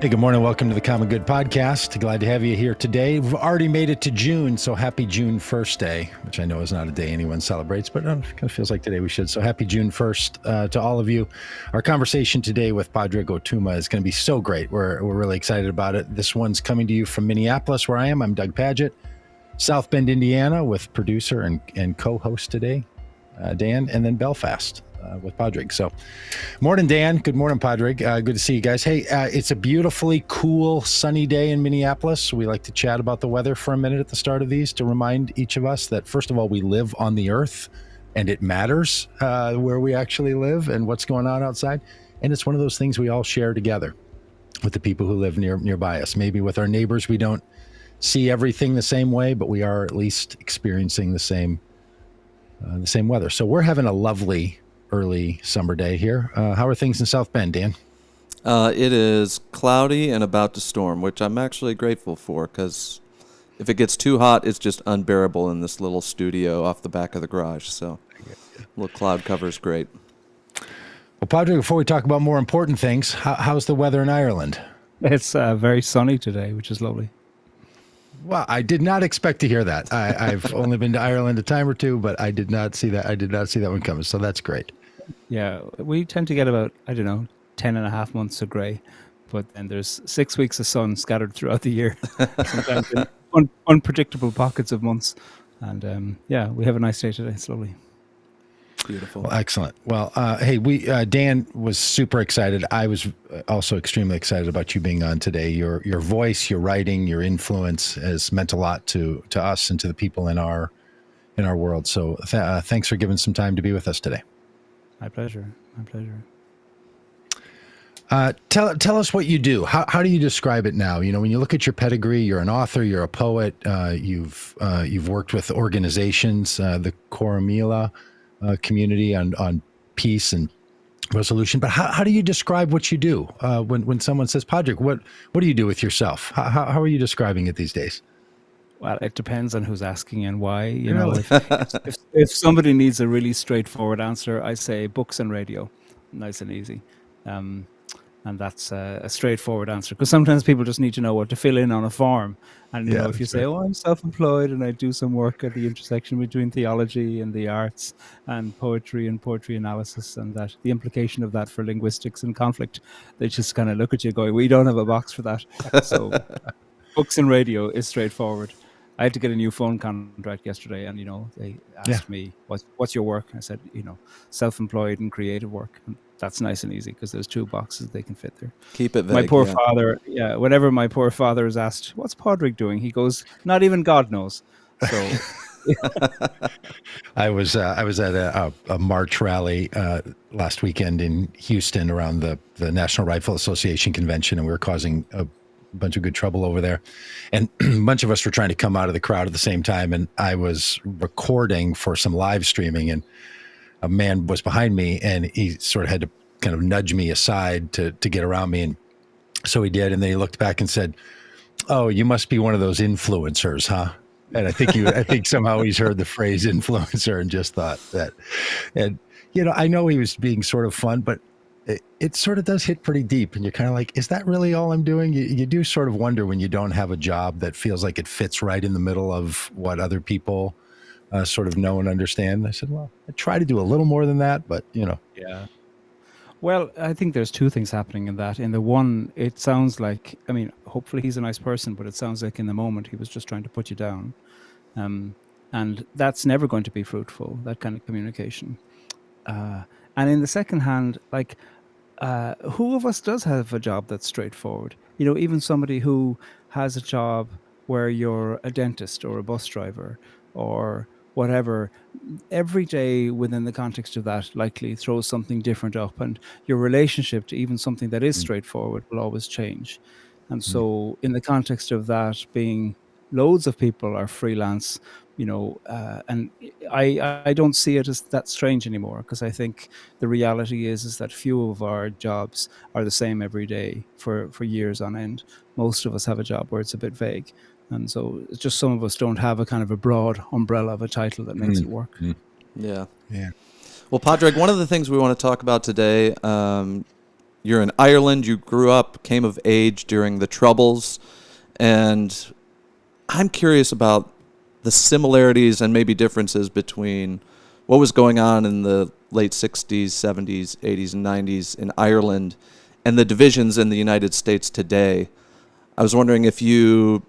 Hey, good morning. Welcome to the Common Good Podcast. Glad to have you here today. We've already made it to June, so happy June 1st Day, which I know is not a day anyone celebrates, but it kind of feels like today we should. So happy June 1st to all of you. Our conversation today with Pádraig Ó Tuama is going to be so great. We're really excited about it. This one's coming to you from Minneapolis, where I am. I'm Doug Pagitt, South Bend, Indiana, with producer and co-host today, Dan, and then Belfast. With Pádraig. So morning, Dan. Good morning, Pádraig. Good to see you guys. Hey, it's a beautifully cool, sunny day in Minneapolis. We like to chat about the weather for a minute at the start of these to remind each of us that, first of all, we live on the earth and it matters where we actually live and what's going on outside. And it's one of those things we all share together with the people who live nearby us. Maybe with our neighbors, we don't see everything the same way, but we are at least experiencing the same weather. So we're having a lovely early summer day here. How are things in South Bend, Dan? It is cloudy and about to storm, which I'm actually grateful for, because if it gets too hot, it's just unbearable in this little studio off the back of the garage. So a little cloud cover is great. Well, Pádraig, before we talk about more important things, how's the weather in Ireland? It's very sunny today, which is lovely. Well, I did not expect to hear that. I've only been to Ireland a time or two, but I did not see that. I did not see that one coming. So that's great. Yeah, we tend to get about, 10 and a half months of grey, but then there's 6 weeks of sun scattered throughout the year, sometimes in unpredictable pockets of months. And we have a nice day today. It's lovely. Beautiful. Well, excellent. Well, hey, Dan was super excited. I was also extremely excited about you being on today. Your voice, your writing, your influence has meant a lot to us and to the people in our world. So thanks for giving some time to be with us today. My pleasure. My pleasure. Tell us what you do. How do you describe it now? You know, when you look at your pedigree, you're an author, you're a poet. You've worked with organizations, the Corrymeela Community on peace and resolution. But how do you describe what you do when someone says, Pádraig, what do you do with yourself? How are you describing it these days? Well, it depends on who's asking and why. You Really? know, if somebody needs a really straightforward answer, I say books and radio, nice and easy. And that's a straightforward answer, because sometimes people just need to know what to fill in on a form. And you know, if you say, "Oh, I'm self-employed and I do some work at the intersection between theology and the arts and poetry analysis," and that the implication of that for linguistics and conflict, they just kind of look at you going, "We don't have a box for that." So books and radio is straightforward. I had to get a new phone contract yesterday, and they asked me, "What's your work?" I said, self-employed and creative work. And that's nice and easy, because there's 2 boxes they can fit there. Keep it vague. My poor father, whenever my poor father is asked, "What's Pádraig doing?" he goes, "Not even God knows." So I was at a March rally last weekend in Houston around the National Rifle Association convention, and we were causing a bunch of good trouble over there. And a bunch of us were trying to come out of the crowd at the same time, and I was recording for some live streaming, and a man was behind me, and he sort of had to kind of nudge me aside to get around me. And so he did. And then he looked back and said, "Oh, you must be one of those influencers, huh?" And I think somehow he's heard the phrase influencer and just thought that. And, I know he was being sort of fun, but it sort of does hit pretty deep. And you're kind of like, is that really all I'm doing? You do sort of wonder when you don't have a job that feels like it fits right in the middle of what other people sort of know and understand. I said, well, I try to do a little more than that, but Yeah. Well, I think there's 2 things happening in that. In the one, it sounds like, hopefully he's a nice person, but it sounds like in the moment he was just trying to put you down. And that's never going to be fruitful, that kind of communication. And in the second hand, who of us does have a job that's straightforward? Even somebody who has a job where you're a dentist or a bus driver or whatever, every day within the context of that likely throws something different up, and your relationship to even something that is straightforward will always change. And so in the context of that being loads of people are freelance, and I don't see it as that strange anymore, because I think the reality is that few of our jobs are the same every day for years on end. Most of us have a job where it's a bit vague. And so it's just some of us don't have a kind of a broad umbrella of a title that makes it work. Yeah. Yeah. Well, Pádraig, one of the things we want to talk about today you're in Ireland. You grew up, came of age during the Troubles, and I'm curious about the similarities and maybe differences between what was going on in the late 60s, 70s, 80s, and 90s in Ireland and the divisions in the United States today. I was wondering if you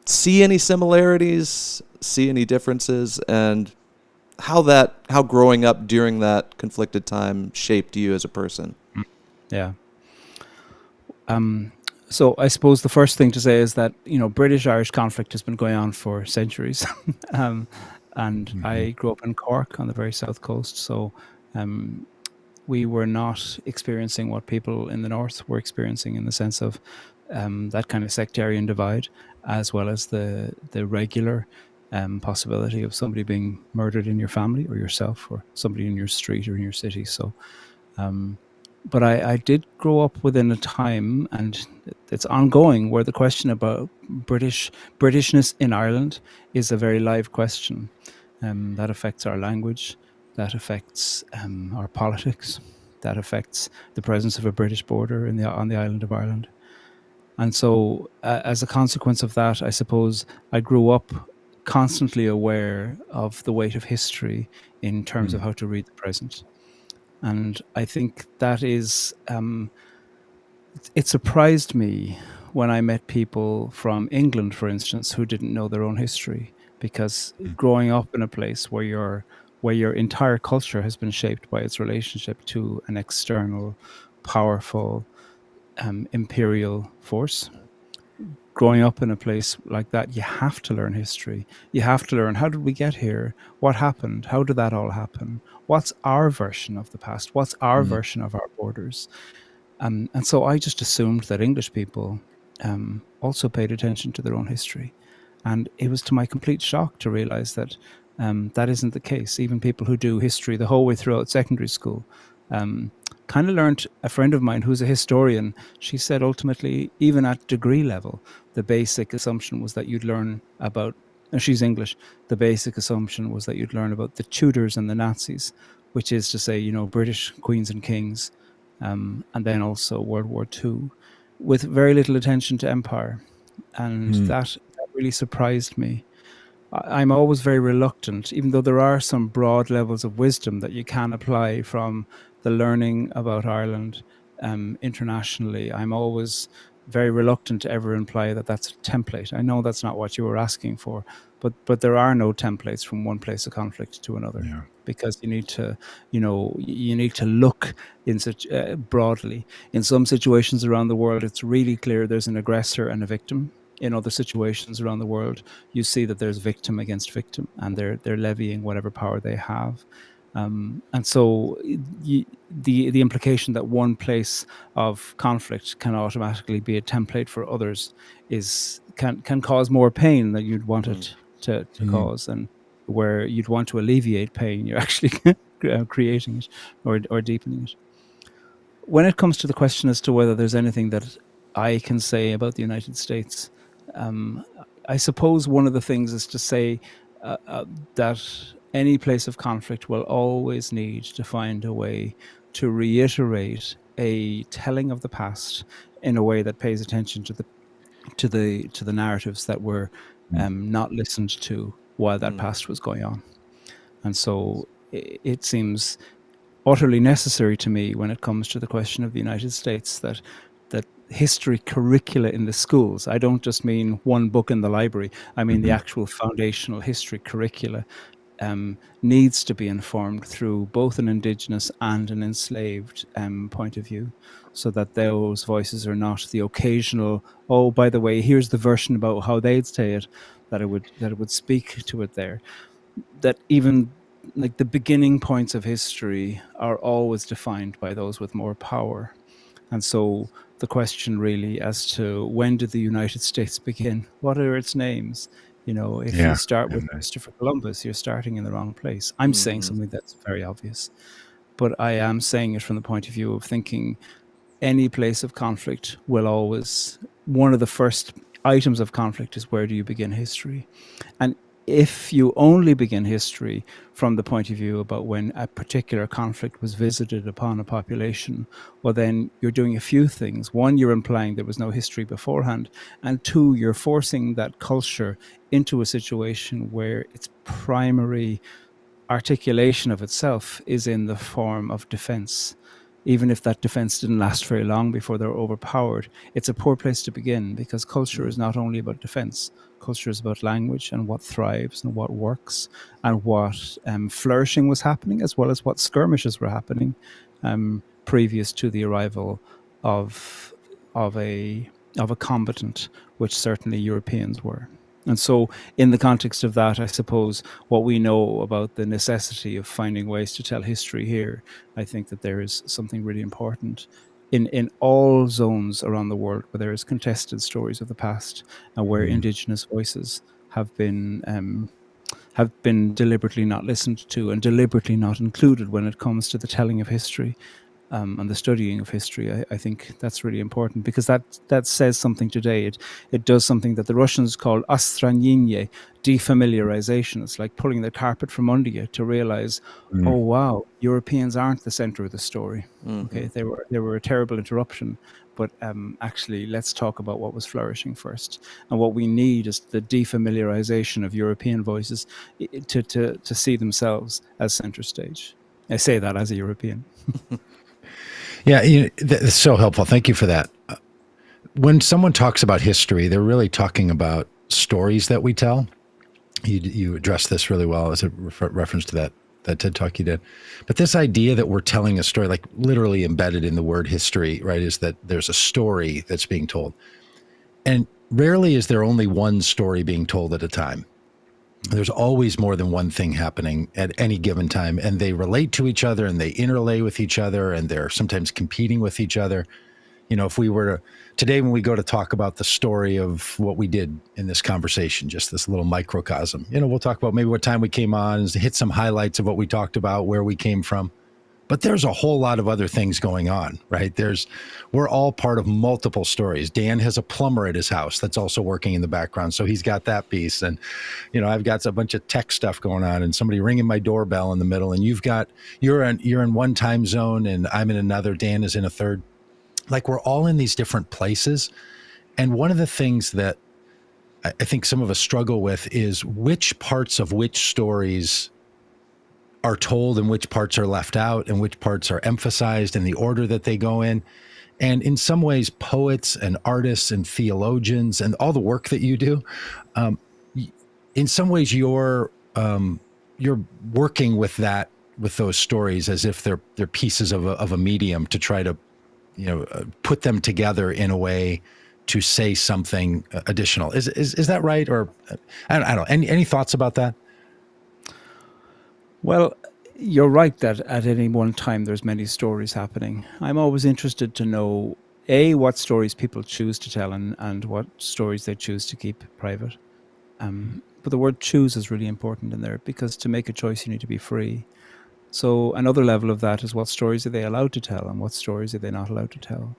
see any similarities, see any differences, and how growing up during that conflicted time shaped you as a person. Yeah. So I suppose the first thing to say is that, British-Irish conflict has been going on for centuries. And I grew up in Cork on the very south coast. So we were not experiencing what people in the north were experiencing, in the sense of that kind of sectarian divide, as well as the regular possibility of somebody being murdered in your family or yourself, or somebody in your street or in your city. So but I did grow up within a time, and it's ongoing, where the question about Britishness in Ireland is a very live question. That affects our language, that affects our politics, that affects the presence of a British border on the island of Ireland. And so, as a consequence of that, I suppose I grew up constantly aware of the weight of history in terms of how to read the present. And I think that is, it surprised me when I met people from England, for instance, who didn't know their own history, because growing up in a place where your entire culture has been shaped by its relationship to an external, powerful, imperial force. Growing up in a place like that, you have to learn history. You have to learn, how did we get here? What happened? How did that all happen? What's our version of the past? What's our version of our borders? And so I just assumed that English people also paid attention to their own history. And it was to my complete shock to realize that that isn't the case. Even people who do history the whole way throughout secondary school kind of learned. A friend of mine who's a historian, she said ultimately, even at degree level, the basic assumption was that you'd learn about, and she's English, the basic assumption was that you'd learn about the Tudors and the Nazis, which is to say, British queens and kings, and then also World War II, with very little attention to empire. And that really surprised me. I'm always very reluctant, even though there are some broad levels of wisdom that you can apply from the learning about Ireland internationally. I'm always very reluctant to ever imply that that's a template. I know that's not what you were asking for, but there are no templates from one place of conflict to another, because you need to, you need to look in such broadly. In some situations around the world, it's really clear there's an aggressor and a victim. In other situations around the world, you see that there's victim against victim, and they're levying whatever power they have. And so the implication that one place of conflict can automatically be a template for others can cause more pain than you'd want it to cause. And where you'd want to alleviate pain, you're actually creating it or deepening it. When it comes to the question as to whether there's anything that I can say about the United States, I suppose one of the things is to say that any place of conflict will always need to find a way to reiterate a telling of the past in a way that pays attention to the narratives that were not listened to while that past was going on. And so it seems utterly necessary to me, when it comes to the question of the United States, that history curricula in the schools, I don't just mean one book in the library, I mean the actual foundational history curricula, needs to be informed through both an Indigenous and an enslaved point of view, so that those voices are not the occasional, oh, by the way, here's the version about how they'd say it, that it would speak to it there. That even like the beginning points of history are always defined by those with more power. And so the question really as to when did the United States begin? What are its names? If you start with Christopher Columbus, you're starting in the wrong place. I'm saying something that's very obvious, but I am saying it from the point of view of thinking any place of conflict will always, one of the first items of conflict is, where do you begin history? And if you only begin history from the point of view about when a particular conflict was visited upon a population, well, then you're doing a few things. One, you're implying there was no history beforehand. And two, you're forcing that culture into a situation where its primary articulation of itself is in the form of defense. Even if that defense didn't last very long before they're overpowered, it's a poor place to begin, because culture is not only about defense. Culture is about language and what thrives and what works and what flourishing was happening, as well as what skirmishes were happening previous to the arrival of a combatant, which certainly Europeans were. And so in the context of that, I suppose what we know about the necessity of finding ways to tell history here, I think that there is something really important in all zones around the world where there is contested stories of the past and where Indigenous voices have been deliberately not listened to and deliberately not included when it comes to the telling of history. And the studying of history. I think that's really important, because that says something today. It does something that the Russians call ostranение, defamiliarization. It's like pulling the carpet from under you to realize, oh wow, Europeans aren't the center of the story. Okay, they were a terrible interruption, but actually let's talk about what was flourishing first. And what we need is the defamiliarization of European voices to see themselves as center stage. I say that as a European. Yeah, that's so helpful. Thank you for that. When someone talks about history, they're really talking about stories that we tell. You addressed this really well as a reference to that TED Talk you did. But this idea that we're telling a story, like literally embedded in the word history, right, is that there's a story that's being told. And rarely is there only one story being told at a time. There's always more than one thing happening at any given time, and they relate to each other and they interlay with each other, and they're sometimes competing with each other. If we were to, today when we go to talk about the story of what we did in this conversation, just this little microcosm, we'll talk about maybe what time we came on and hit some highlights of what we talked about, where we came from. But there's a whole lot of other things going on, right? We're all part of multiple stories. Dan has a plumber at his house that's also working in the background, so he's got that piece. And, I've got a bunch of tech stuff going on, and somebody ringing my doorbell in the middle. And you're in one time zone, and I'm in another. Dan is in a third. Like, we're all in these different places. And one of the things that I think some of us struggle with is which parts of which stories are told and which parts are left out and which parts are emphasized in the order that they go in. And in some ways, poets and artists and theologians and all the work that you do, in some ways you're working with those stories as if they're pieces of a medium to try to put them together in a way to say something additional. Is that right? Or I don't know. Any thoughts about that? Well, you're right that at any one time there's many stories happening. I'm always interested to know, A, what stories people choose to tell and what stories they choose to keep private. But the word choose is really important in there, because to make a choice you need to be free. So another level of that is, what stories are they allowed to tell and what stories are they not allowed to tell?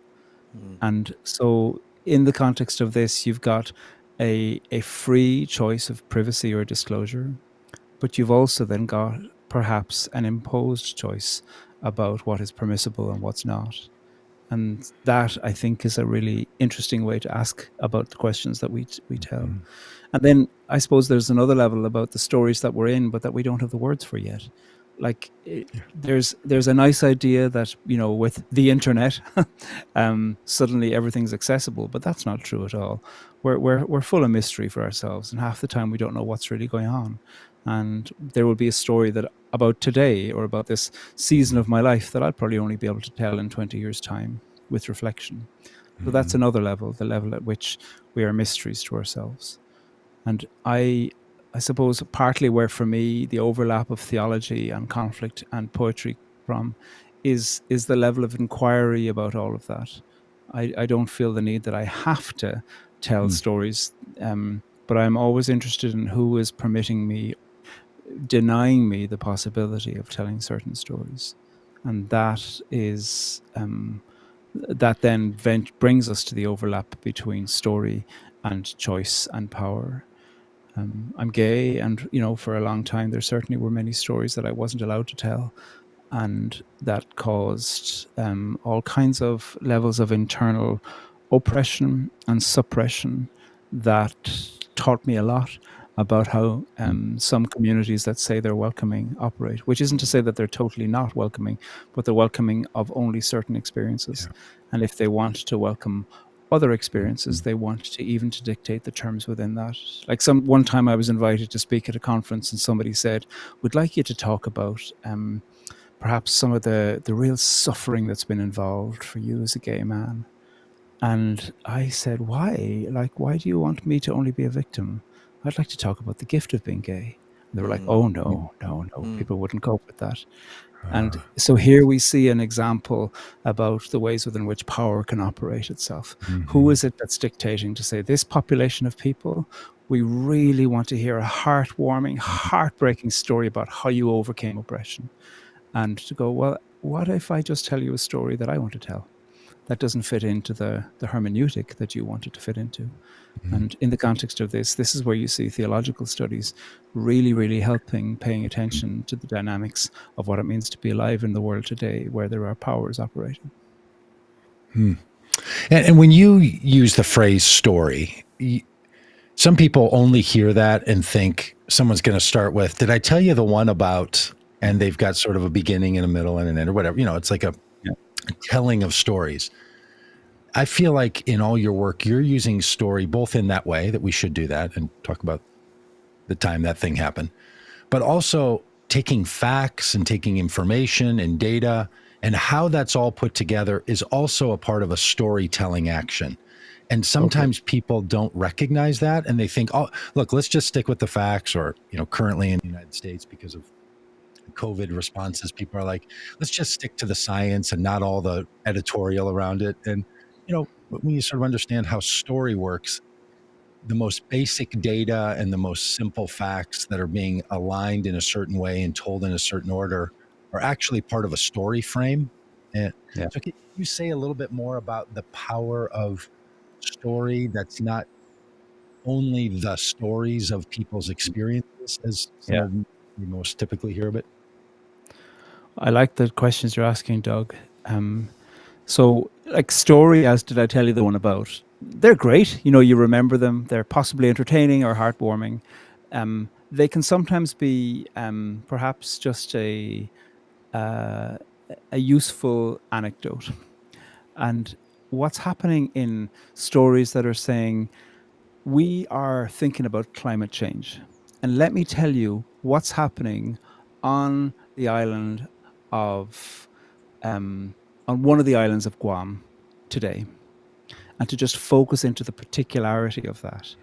And so in the context of this, you've got a free choice of privacy or disclosure, but you've also then got perhaps an imposed choice about what is permissible and what's not. And that, I think, is a really interesting way to ask about the questions that we tell. And then I suppose there's another level about the stories that we're in, but that we don't have the words for yet. Like, there's a nice idea that, with the internet, suddenly everything's accessible, but that's not true at all. We're full of mystery for ourselves, and half the time we don't know what's really going on. And there will be a story about today or about this season of my life that I'll probably only be able to tell in 20 years' time with reflection. So that's another level, the level at which we are mysteries to ourselves. And I suppose partly where for me the overlap of theology and conflict and poetry from is the level of inquiry about all of that. I don't feel the need that I have to tell stories, but I'm always interested in who is denying me the possibility of telling certain stories. And that is that then brings us to the overlap between story and choice and power. I'm gay, and for a long time there certainly were many stories that I wasn't allowed to tell, and that caused all kinds of levels of internal oppression and suppression that taught me a lot about how some communities that say they're welcoming operate, which isn't to say that they're totally not welcoming, but they're welcoming of only certain experiences. And if they want to welcome other experiences, they want to dictate the terms within that. Like one time I was invited to speak at a conference, and somebody said, "We'd like you to talk about perhaps some of the real suffering that's been involved for you as a gay man." And I said, "Why? Like, why do you want me to only be a victim? I'd like to talk about the gift of being gay." And they were like, "Oh, no, people wouldn't cope with that." And so here we see an example about the ways within which power can operate itself. Who is it that's dictating to say, this population of people, we really want to hear a heartwarming, heartbreaking story about how you overcame oppression? And to go, well, what if I just tell you a story that I want to tell that doesn't fit into the hermeneutic that you want it to fit into? And in the context of this is where you see theological studies really, really helping, paying attention to the dynamics of what it means to be alive in the world today, where there are powers operating. And when you use the phrase story, some people only hear that and think someone's going to start with, did I tell you the one about, and they've got sort of a beginning and a middle and an end or whatever, it's like a telling of stories. I feel like in all your work, you're using story both in that way that we should do that and talk about the time that thing happened, but also taking facts and taking information and data and how that's all put together is also a part of a storytelling action. And sometimes people don't recognize that, and they think, oh, look, let's just stick with the facts. Or, currently in the United States, because of COVID responses, people are like, let's just stick to the science and not all the editorial around it. And when you sort of understand how story works, the most basic data and the most simple facts that are being aligned in a certain way and told in a certain order are actually part of a story frame. And so can you say a little bit more about the power of story that's not only the stories of people's experiences as we most typically hear of it? I like the questions you're asking, Doug. So, like story, as did I tell you the one about? They're great. You remember them. They're possibly entertaining or heartwarming. They can sometimes be perhaps just a useful anecdote. And what's happening in stories that are saying, we are thinking about climate change, and let me tell you what's happening on the island of on one of the islands of Guam today, and to just focus into the particularity of that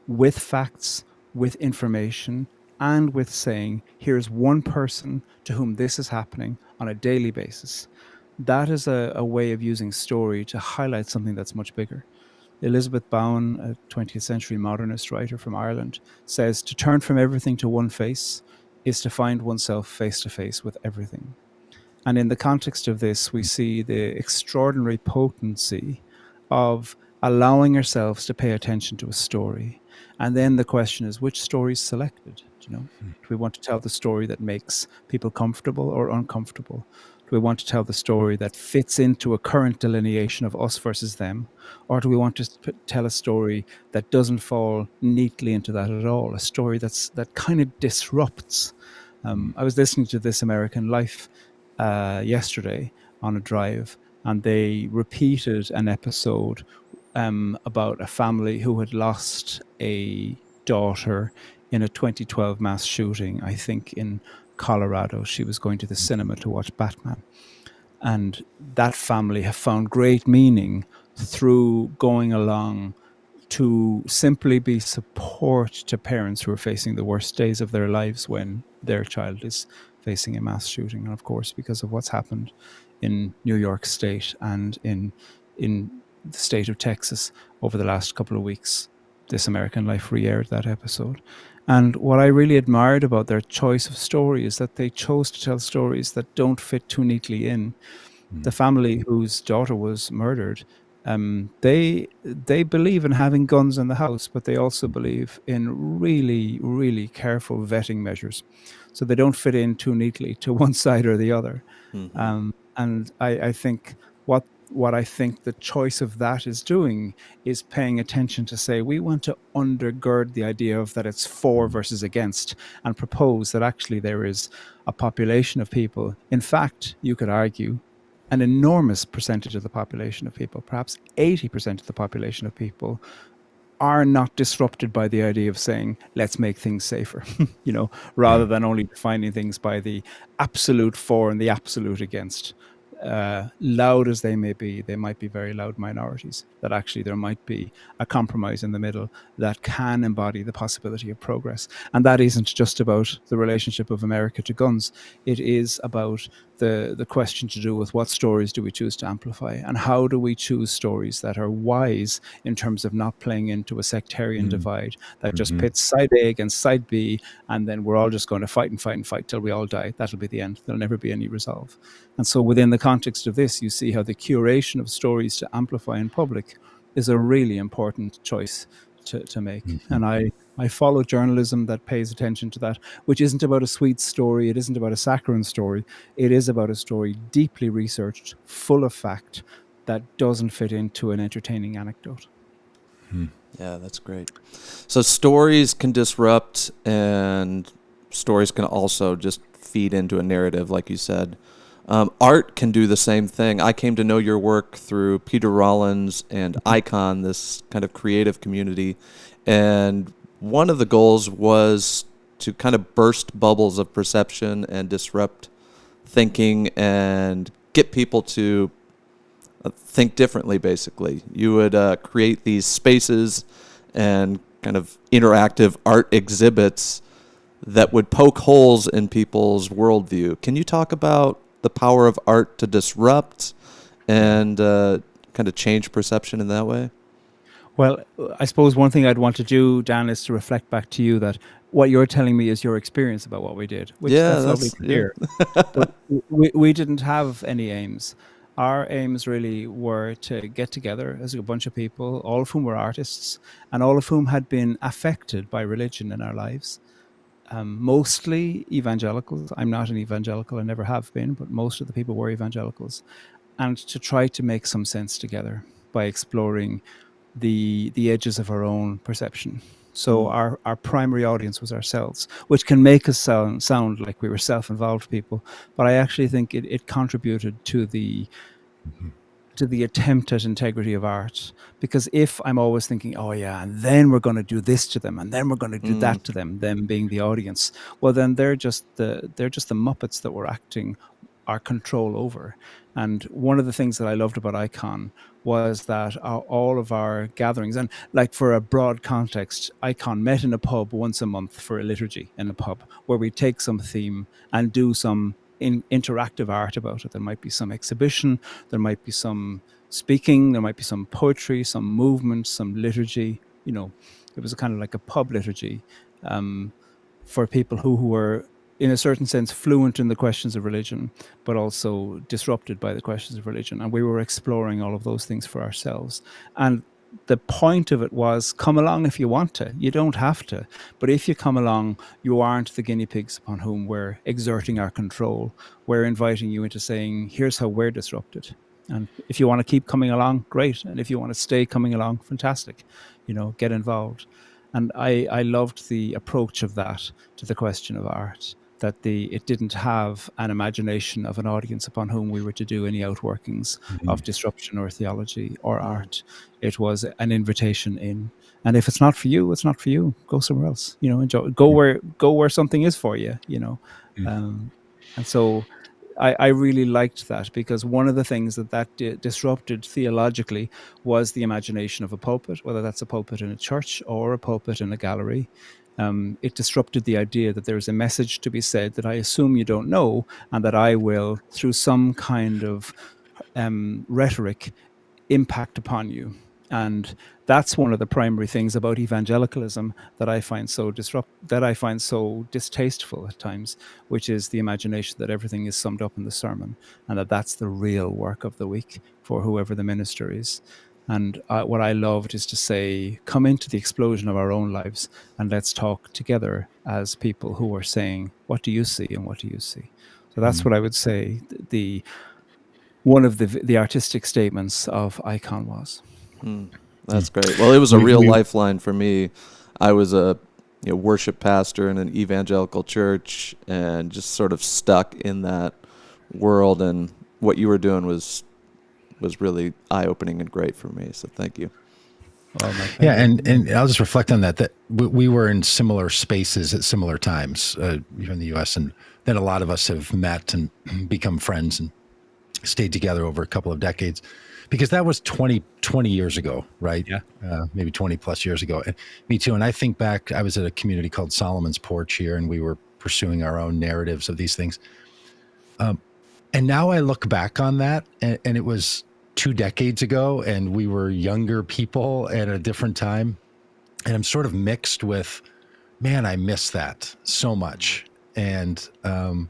with facts, with information, and with saying, here's one person to whom this is happening on a daily basis. That is a way of using story to highlight something that's much bigger. Elizabeth Bowen, a 20th century modernist writer from Ireland, says to turn from everything to one face is to find oneself face to face with everything. And in the context of this, we see the extraordinary potency of allowing ourselves to pay attention to a story. And then the question is, which story is selected? Do we want to tell the story that makes people comfortable or uncomfortable? Do we want to tell the story that fits into a current delineation of us versus them? Or do we want to tell a story that doesn't fall neatly into that at all? A story that kind of disrupts. I was listening to This American Life yesterday on a drive, and they repeated an episode about a family who had lost a daughter in a 2012 mass shooting, I think in Colorado. She was going to the cinema to watch Batman. And that family have found great meaning through going along to simply be support to parents who are facing the worst days of their lives when their child is facing a mass shooting. And of course, because of what's happened in New York State and in the state of Texas over the last couple of weeks, This American Life re-aired that episode. And what I really admired about their choice of story is that they chose to tell stories that don't fit too neatly in. The family whose daughter was murdered They believe in having guns in the house, but they also believe in really, really careful vetting measures, so they don't fit in too neatly to one side or the other. Mm-hmm. And I think what I think the choice of that is doing is paying attention to say we want to undergird the idea of that it's for versus against, and propose that actually there is a population of people. In fact, you could argue an enormous percentage of the population of people, perhaps 80% of the population of people, are not disrupted by the idea of saying, let's make things safer, rather than only defining things by the absolute for and the absolute against. Loud as they may be, they might be very loud minorities, that actually there might be a compromise in the middle that can embody the possibility of progress. And that isn't just about the relationship of America to guns. It is about the question to do with what stories do we choose to amplify, and how do we choose stories that are wise in terms of not playing into a sectarian divide that just pits side A against side B, and then we're all just going to fight and fight and fight till we all die. That'll be the end. There'll never be any resolve. And so within the context of this, you see how the curation of stories to amplify in public is a really important choice to make. And I follow journalism that pays attention to that, which isn't about a sweet story. It isn't about a saccharine story. It is about a story deeply researched, full of fact, that doesn't fit into an entertaining anecdote. Yeah, that's great. So stories can disrupt, and stories can also just feed into a narrative, like you said. Art can do the same thing. I came to know your work through Peter Rollins and Icon, this kind of creative community. And one of the goals was to kind of burst bubbles of perception and disrupt thinking and get people to think differently, basically. You would create these spaces and kind of interactive art exhibits that would poke holes in people's worldview. Can you talk about the power of art to disrupt and kind of change perception in that way? Well, I suppose one thing I'd want to do, Dan, is to reflect back to you that what you're telling me is your experience about what we did, which that's lovely to hear. But we didn't have any aims. Our aims really were to get together as a bunch of people, all of whom were artists, and all of whom had been affected by religion in our lives. Mostly evangelicals. I'm not an evangelical, I never have been, but most of the people were evangelicals. And to try to make some sense together by exploring the edges of our own perception. So our primary audience was ourselves, which can make us sound like we were self-involved people. But I actually think it contributed to the attempt at integrity of art. Because if I'm always thinking, oh yeah, and then we're going to do this to them, and then we're going to do that to them being the audience, well then they're just the Muppets that we're acting our control over. And one of the things that I loved about Icon was that all of our gatherings, and like for a broad context, Icon met in a pub once a month for a liturgy in a pub, where we take some theme and do some interactive art about it. There might be some exhibition, there might be some speaking, there might be some poetry, some movement, some liturgy. It was a kind of like a pub liturgy for people who were, in a certain sense, fluent in the questions of religion, but also disrupted by the questions of religion. And we were exploring all of those things for ourselves. And the point of it was, come along if you want to. You don't have to. But if you come along, you aren't the guinea pigs upon whom we're exerting our control. We're inviting you into saying, here's how we're disrupted. And if you want to keep coming along, great. And if you want to stay coming along, fantastic. Get involved. And I loved the approach of that to the question of art, that it didn't have an imagination of an audience upon whom we were to do any outworkings of disruption or theology or art. It was an invitation in. And if it's not for you, it's not for you. Go somewhere else. Enjoy. Go where something is for you. And so I really liked that, because one of the things that disrupted theologically was the imagination of a pulpit, whether that's a pulpit in a church or a pulpit in a gallery. It disrupted the idea that there is a message to be said that I assume you don't know, and that I will, through some kind of rhetoric, impact upon you. And that's one of the primary things about evangelicalism that I find so distasteful at times, which is the imagination that everything is summed up in the sermon, and that's the real work of the week for whoever the minister is. And what I loved is to say, come into the explosion of our own lives and let's talk together as people who are saying, what do you see and what do you see? So that's what I would say the one of the artistic statements of Icon was. That's great. Well, it was a We- real we- lifeline for me. I was a worship pastor in an evangelical church and just sort of stuck in that world. And what you were doing was really eye-opening and great for me. So thank you. Well, Yeah, and I'll just reflect on that we were in similar spaces at similar times here in the U.S., and then a lot of us have met and become friends and stayed together over a couple of decades, because that was 20 years ago, right? Yeah. Maybe 20 plus years ago. And me too. And I think back, I was at a community called Solomon's Porch here, and we were pursuing our own narratives of these things. And now I look back on that, and it was 2 decades ago, and we were younger people at a different time. And I'm sort of mixed with, man, I miss that so much. And I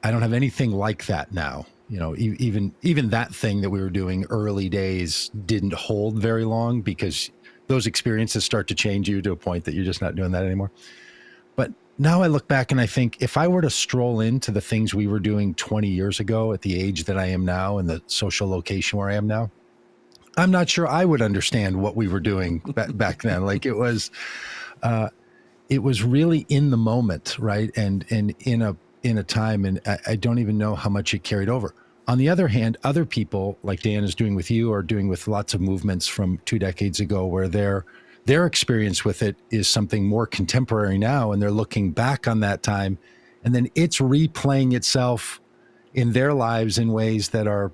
don't have anything like that now. Even that thing that we were doing early days didn't hold very long, because those experiences start to change you to a point that you're just not doing that anymore. But now I look back and I think, if I were to stroll into the things we were doing 20 years ago at the age that I am now and the social location where I am now, I'm not sure I would understand what we were doing back then. Like it was really in the moment, right? And in a time, and I don't even know how much it carried over. On the other hand, other people like Dan is doing with you, or doing with lots of movements from 2 decades ago, where their experience with it is something more contemporary now, and they're looking back on that time, and then it's replaying itself in their lives in ways that are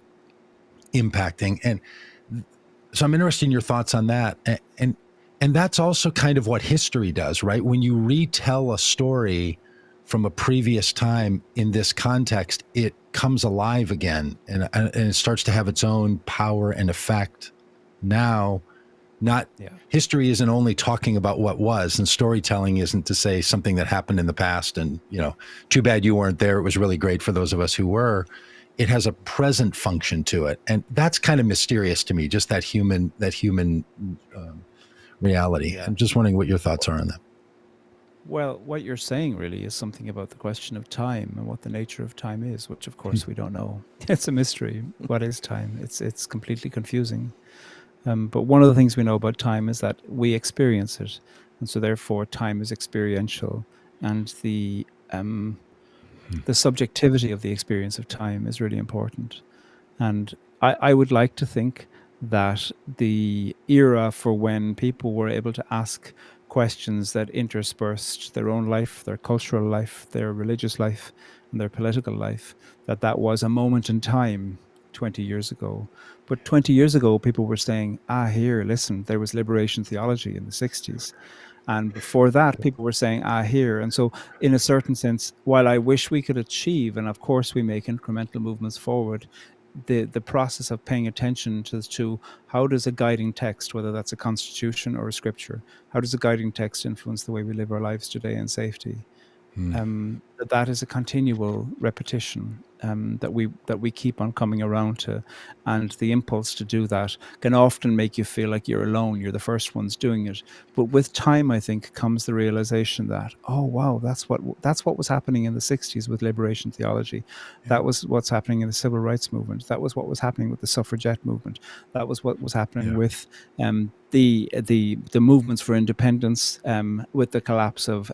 impacting. And so I'm interested in your thoughts on that. And that's also kind of what history does, right? When you retell a story from a previous time in this context, it comes alive again, and it starts to have its own power and effect now. History isn't only talking about what was, and storytelling isn't to say something that happened in the past and, too bad you weren't there. It was really great for those of us who were. It has a present function to it. And that's kind of mysterious to me, just that human reality. Yeah. I'm just wondering what your thoughts are on that. Well, what you're saying really is something about the question of time and what the nature of time is, which of course we don't know. It's a mystery. What is time? It's completely confusing. But one of the things we know about time is that we experience it. And so therefore time is experiential, and the subjectivity of the experience of time is really important. And I would like to think that the era for when people were able to ask questions that interspersed their own life, their cultural life, their religious life, and their political life, that was a moment in time 20 years ago. But 20 years ago, people were saying, here, listen, there was liberation theology in the 60s. And before that, people were saying, here. And so in a certain sense, while I wish we could achieve, and of course we make incremental movements forward, the process of paying attention to how does a guiding text, whether that's a constitution or a scripture, how does a guiding text influence the way we live our lives today in safety? That is a continual repetition that we keep on coming around to, and the impulse to do that can often make you feel like you're alone. You're the first ones doing it, but with time, I think, comes the realization that, oh wow, that's what was happening in the 60s with liberation theology. Yeah. That was what's happening in the civil rights movement. That was what was happening with the suffragette movement. That was what was happening with the movements for independence, with the collapse of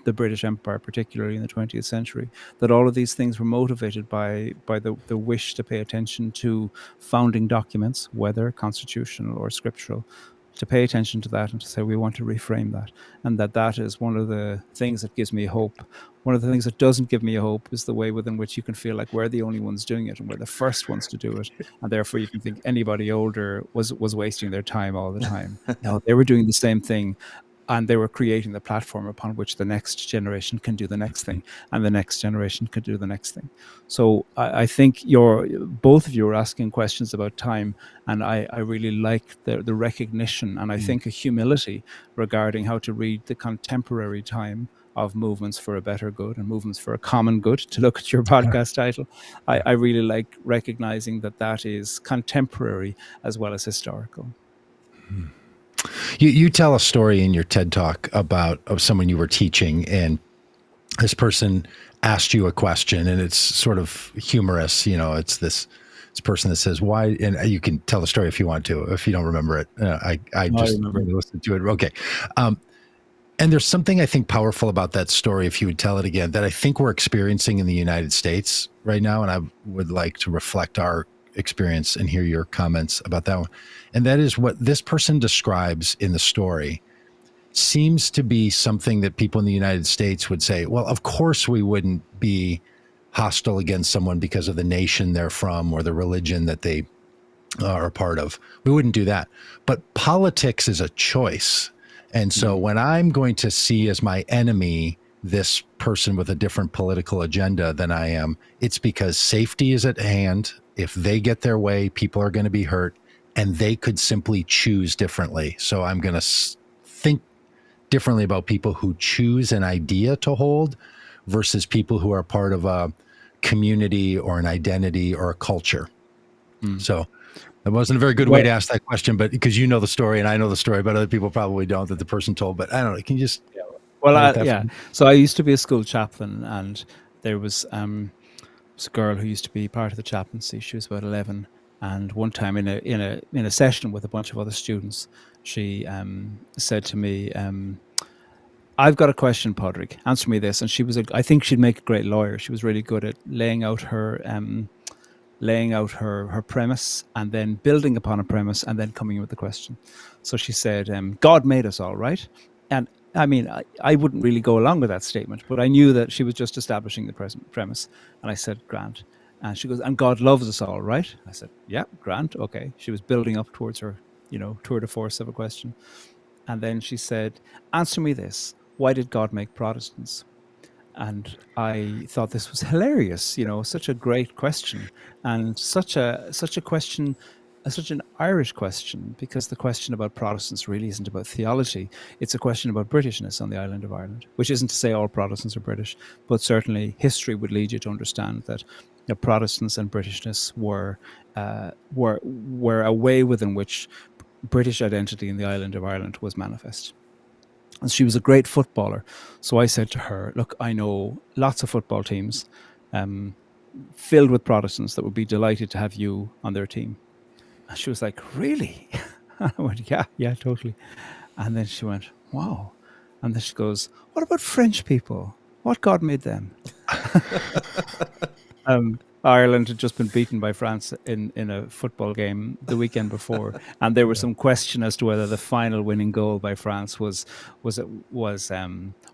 the British Empire, particularly in the 20th century, that all of these things were motivated by the wish to pay attention to founding documents, whether constitutional or scriptural, to pay attention to that and to say, we want to reframe that. And that is one of the things that gives me hope. One of the things that doesn't give me hope is the way within which you can feel like we're the only ones doing it and we're the first ones to do it. And therefore you can think anybody older was wasting their time all the time. No, they were doing the same thing. And they were creating the platform upon which the next generation can do the next thing, and the next generation can do the next thing. So I think both of you are asking questions about time, and I really like the recognition, and I think a humility regarding how to read the contemporary time of movements for a better good and movements for a common good, to look at your podcast title. I really like recognizing that that is contemporary as well as historical. You tell a story in your TED Talk of someone you were teaching, and this person asked you a question, and it's sort of humorous. It's this person that says, why, and you can tell the story if you want to, if you don't remember it. I just listened to it. Okay. And there's something I think powerful about that story, if you would tell it again, that I think we're experiencing in the United States right now. And I would like to reflect our experience and hear your comments about that one. And that is what this person describes in the story seems to be something that people in the United States would say, well, of course we wouldn't be hostile against someone because of the nation they're from or the religion that they are a part of. We wouldn't do that. But politics is a choice. And so when I'm going to see as my enemy this person with a different political agenda than I am, it's because safety is at hand. If they get their way, people are going to be hurt, and they could simply choose differently. So I'm going to think differently about people who choose an idea to hold versus people who are part of a community or an identity or a culture. So that wasn't a very good way to ask that question, but because you know the story and I know the story, but other people probably don't, that the person told. But I don't know. Can you just... Well, so I used to be a school chaplain, and there was a girl who used to be part of the chaplaincy. She was about 11, and one time in a session with a bunch of other students, she said to me, "I've got a question, Pádraig. Answer me this." And I think she'd make a great lawyer. She was really good at laying out her premise and then building upon a premise and then coming in with the question. So she said, "God made us all, right?" And I mean, I wouldn't really go along with that statement, but I knew that she was just establishing the premise. And I said, "Grant." And she goes, "And God loves us all, right?" I said, "Yeah, Grant, okay." She was building up towards her, tour de force of a question. And then she said, "Answer me this. Why did God make Protestants?" And I thought this was hilarious, such a great question, and such an Irish question, because the question about Protestants really isn't about theology. It's a question about Britishness on the island of Ireland, which isn't to say all Protestants are British, but certainly history would lead you to understand that Protestants and Britishness were a way within which British identity in the island of Ireland was manifest. And she was a great footballer. So I said to her, "Look, I know lots of football teams filled with Protestants that would be delighted to have you on their team." And she was like, "Really?" I went, yeah, totally. And then she went, "Wow." And then she goes, "What about French people? What God made them?" Ireland had just been beaten by France in a football game the weekend before, and there was some question as to whether the final winning goal by France was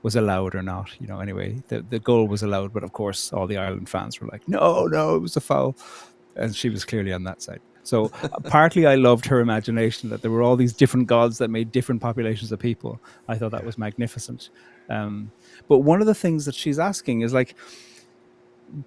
allowed or not. Anyway, the goal was allowed, but of course all the Ireland fans were like, no, it was a foul, and she was clearly on that side. So partly I loved her imagination, that there were all these different gods that made different populations of people. I thought that was magnificent. But one of the things that she's asking is like,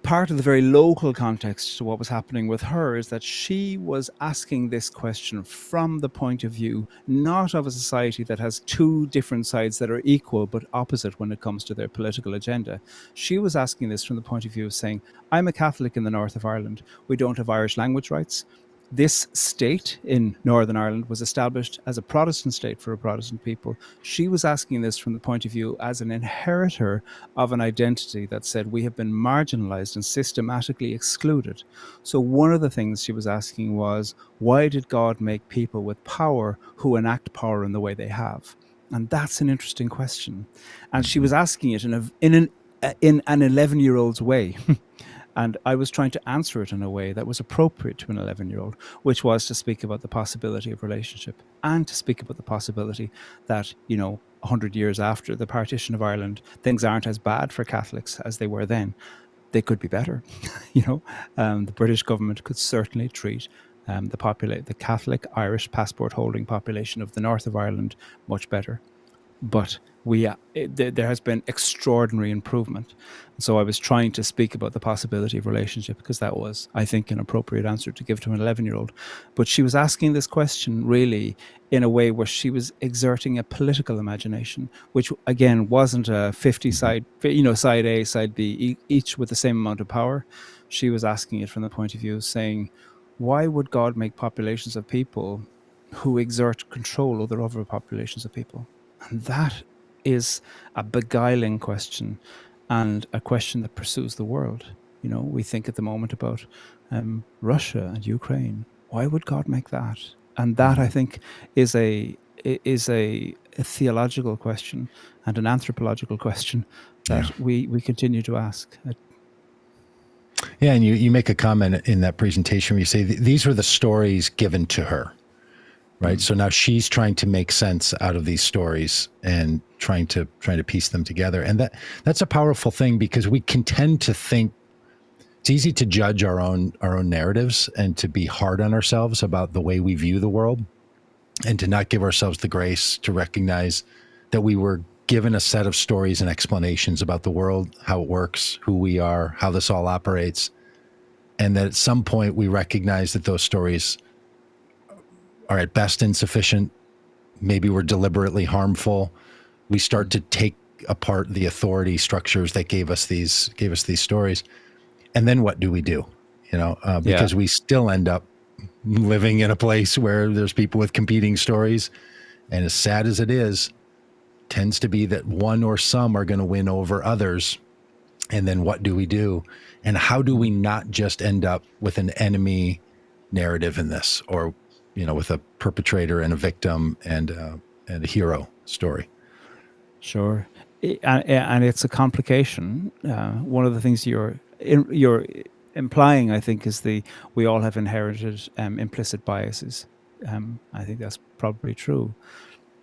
part of the very local context to what was happening with her is that she was asking this question from the point of view not of a society that has two different sides that are equal but opposite when it comes to their political agenda. She was asking this from the point of view of saying, I'm a Catholic in the north of Ireland. We don't have Irish language rights. This state in Northern Ireland was established as a Protestant state for a Protestant people. She was asking this from the point of view as an inheritor of an identity that said we have been marginalized and systematically excluded. So one of the things she was asking was, why did God make people with power who enact power in the way they have? And that's an interesting question. And she was asking it in an 11-year-old's way. And I was trying to answer it in a way that was appropriate to an 11-year-old, which was to speak about the possibility of relationship and to speak about the possibility that, 100 years after the partition of Ireland, things aren't as bad for Catholics as they were then. They could be better. The British government could certainly treat the Catholic Irish passport holding population of the north of Ireland much better. but there has been extraordinary improvement. So I was trying to speak about the possibility of relationship, because that was, I think, an appropriate answer to give to an 11-year-old. But she was asking this question really in a way where she was exerting a political imagination, which again wasn't a 50 side, side A, side B, each with the same amount of power. She was asking it from the point of view of saying, why would God make populations of people who exert control over other populations of people? And that is a beguiling question, and a question that pursues the world. We think at the moment about Russia and Ukraine. Why would God make that? And that, I think, is a theological question and an anthropological question that we continue to ask. Yeah, and you make a comment in that presentation where you say these were the stories given to her, right? So now she's trying to make sense out of these stories and trying to piece them together. And that's a powerful thing, because we can tend to think it's easy to judge our own narratives and to be hard on ourselves about the way we view the world, and to not give ourselves the grace to recognize that we were given a set of stories and explanations about the world, how it works, who we are, how this all operates. And that at some point we recognize that those stories are at best insufficient. Maybe we're deliberately harmful. We start to take apart the authority structures that gave us these stories. And then what do we do? Because we still end up living in a place where there's people with competing stories. And as sad as it is, tends to be that one or some are going to win over others. And then what do we do? And how do we not just end up with an enemy narrative in this, or with a perpetrator and a victim and a hero story? Sure. And it's a complication. One of the things you're implying, I think, is we all have inherited implicit biases. I think that's probably true.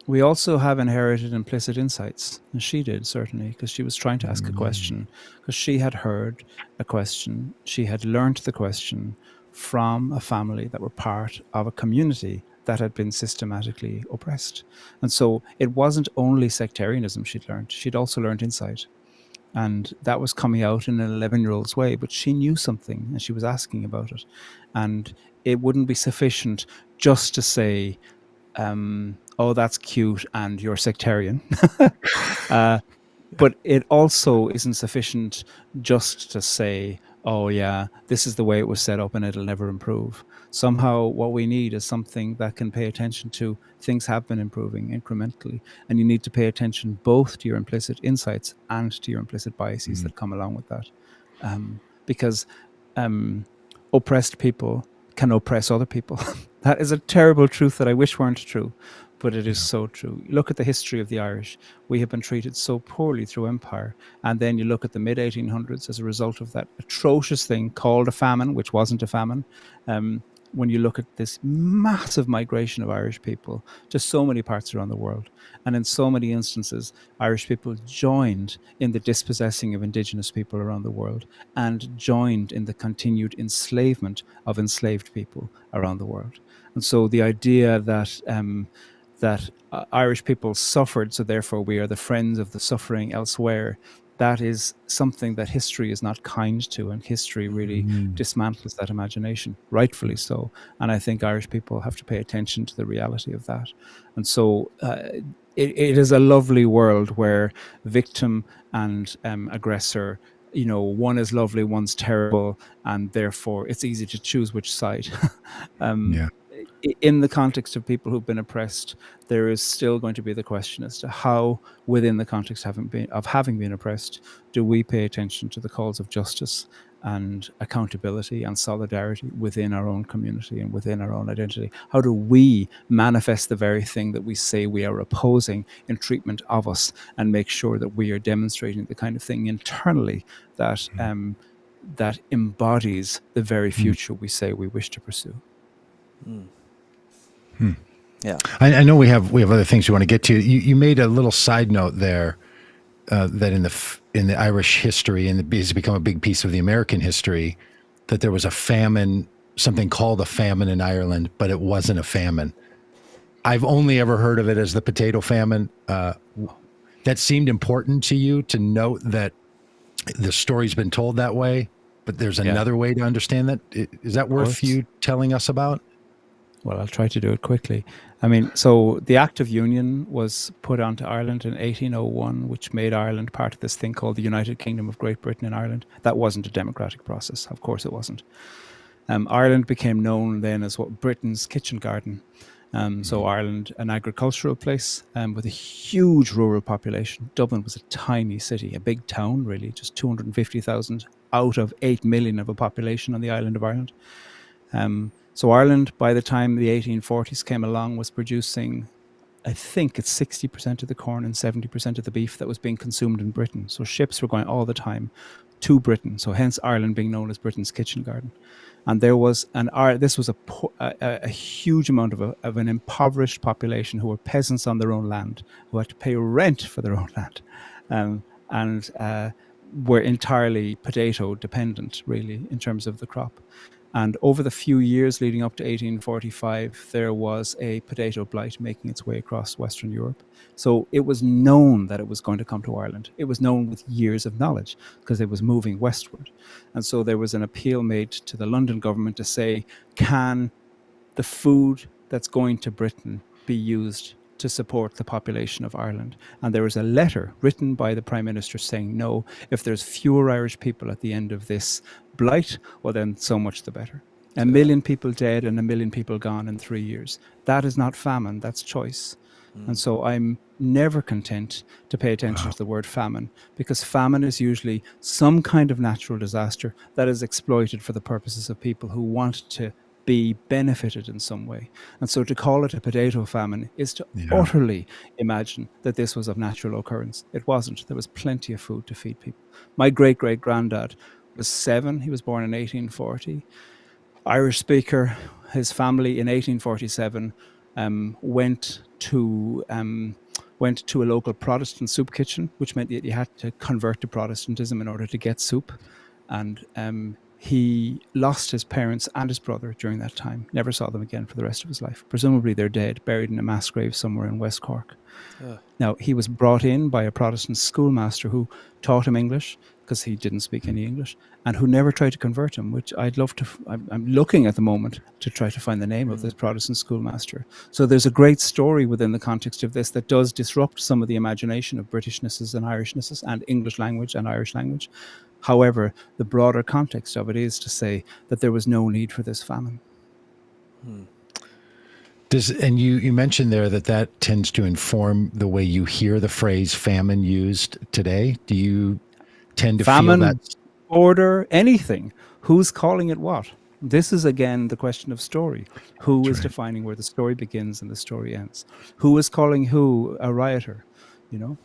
We also have inherited implicit insights, and she did, certainly, because she was trying to ask a question, because she had heard a question, she had learned the question from a family that were part of a community that had been systematically oppressed. And so it wasn't only sectarianism she'd also learned insight. And that was coming out in an 11-year-old's way, but she knew something and she was asking about it. And it wouldn't be sufficient just to say, oh, that's cute and you're sectarian. But it also isn't sufficient just to say, oh yeah, this is the way it was set up and it'll never improve. Somehow what we need is something that can pay attention to things have been improving incrementally. And you need to pay attention both to your implicit insights and to your implicit biases that come along with that. Because oppressed people can oppress other people. That is a terrible truth that I wish weren't true, but it is so true. Look at the history of the Irish. We have been treated so poorly through empire. And then you look at the mid-1800s as a result of that atrocious thing called a famine, which wasn't a famine. When you look at this massive migration of Irish people to so many parts around the world. And in so many instances, Irish people joined in the dispossessing of indigenous people around the world, and joined in the continued enslavement of enslaved people around the world. And so the idea that Irish people suffered, so therefore we are the friends of the suffering elsewhere, that is something that history is not kind to, and history really dismantles that imagination, rightfully so. And I think Irish people have to pay attention to the reality of that. And so it is a lovely world where victim and aggressor, one is lovely, one's terrible, and therefore it's easy to choose which side. In the context of people who've been oppressed, there is still going to be the question as to how, within the context of having been oppressed, do we pay attention to the calls of justice and accountability and solidarity within our own community and within our own identity? How do we manifest the very thing that we say we are opposing in treatment of us, and make sure that we are demonstrating the kind of thing internally that that embodies the very future we say we wish to pursue? Yeah, I know we have other things we want to get to. You made a little side note there that in the Irish history, and it's become a big piece of the American history, that there was a famine, something called a famine in Ireland, but it wasn't a famine. I've only ever heard of it as the potato famine. That seemed important to you to note that the story's been told that way, but there's another way to understand that. Is that worth you telling us about? Well, I'll try to do it quickly. I mean, so the Act of Union was put onto Ireland in 1801, which made Ireland part of this thing called the United Kingdom of Great Britain and Ireland. That wasn't a democratic process. Of course it wasn't. Ireland became known then as what Britain's kitchen garden. So Ireland, an agricultural place with a huge rural population. Dublin was a tiny city, a big town really, just 250,000 out of 8 million of a population on the island of Ireland. So Ireland, by the time the 1840s came along, was producing, I think it's 60% of the corn and 70% of the beef that was being consumed in Britain. So ships were going all the time to Britain. So hence Ireland being known as Britain's kitchen garden. And there was this was a huge amount of an impoverished population who were peasants on their own land, who had to pay rent for their own land, and were entirely potato dependent, really, in terms of the crop. And over the few years leading up to 1845, there was a potato blight making its way across Western Europe. So it was known that it was going to come to Ireland. It was known with years of knowledge because it was moving westward. And so there was an appeal made to the London government to say, can the food that's going to Britain be used to support the population of Ireland? And there was a letter written by the Prime Minister saying, no, if there's fewer Irish people at the end of this blight, well then so much the better. 1 million people dead and 1 million people gone in 3 years. That is not famine, that's choice. And so I'm never content to pay attention to the word famine, because famine is usually some kind of natural disaster that is exploited for the purposes of people who want to be benefited in some way. And so to call it a potato famine is to utterly imagine that this was of natural occurrence. It wasn't. There was plenty of food to feed people. My great-great-granddad was 7. He was born in 1840. Irish speaker. His family in 1847 went to a local Protestant soup kitchen, which meant that you had to convert to Protestantism in order to get soup. And he lost his parents and his brother during that time. Never saw them again for the rest of his life. Presumably they're dead, buried in a mass grave somewhere in West Cork. Now, he was brought in by a Protestant schoolmaster who taught him English, because he didn't speak any English, and who never tried to convert him, which I'd love to. I'm looking at the moment to try to find the name of this Protestant schoolmaster. So there's a great story within the context of this that does disrupt some of the imagination of Britishnesses and Irishnesses and English language and Irish language. However, the broader context of it is to say that there was no need for this famine. And you mentioned there that tends to inform the way you hear the phrase famine used today. Do you tend to feel that? Order, anything. Who's calling it what? This is, again, the question of story. Who is defining where the story begins and the story ends? Who is calling who a rioter? You know,